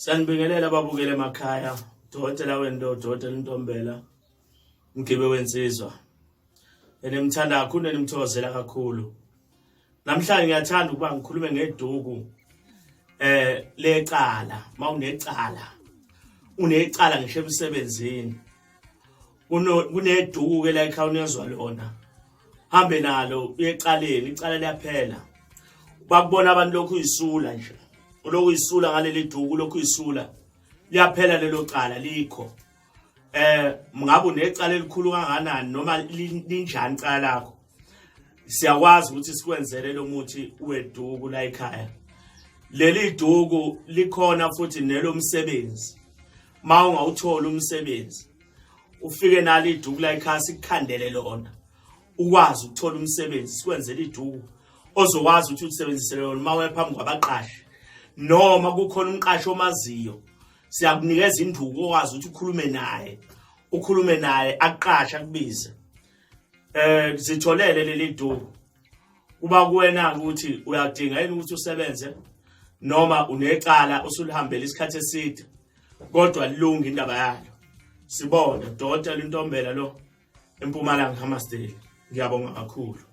Sanibingelela ababukele emakhaya, Dokotela Wendo, Dokotela Ntombela, Mgibe wensizwa. Enimthanda kakhulu nenimthokozela kakhulu. Namhlanje ngiyathanda ukuba ngikhulume ngeduku lecala. Unecala ngisho emsebenzini. Kuneduku ke la ekhawunezwa lona. Hambe nalo uyecaleni, icala liyaphela. Bakubona abantu lokhu isula nje. Lokhu isula ngaleli duku lokhu isula. Liyaphela lelo cala likho. Ngabe unecala elikhulu kanganani noma linjani cala lakho. Siyakwazi ukuthi sikwenzele lo muthi weduku la ekhaya. Leli duku likhona futhi nelomsebenzi. Mawungawuthola umsebenzi, ufike nalo iduku la ekhaya sikukhandele lona. Ukwazi ukuthola umsebenzi, sikwenzele iduku ozokwazi ukuthi usebenzise lona mawe phambi kwabaqashi. Noma kukhona umqashi omaziyo, siyakunikeza induku okwazi ukuthi ukhulume naye aqasha kubize. Sitholele leli duku. Kuba kuwena ukuthi uyadinga yini ukuthi usebenze noma unecala usulihambela isikhathi eside kodwa lilunga indaba yalo. Sibone Dokotela Ntombela lo eMpumalanga Hammarsdale. Ngiyabonga kakhulu.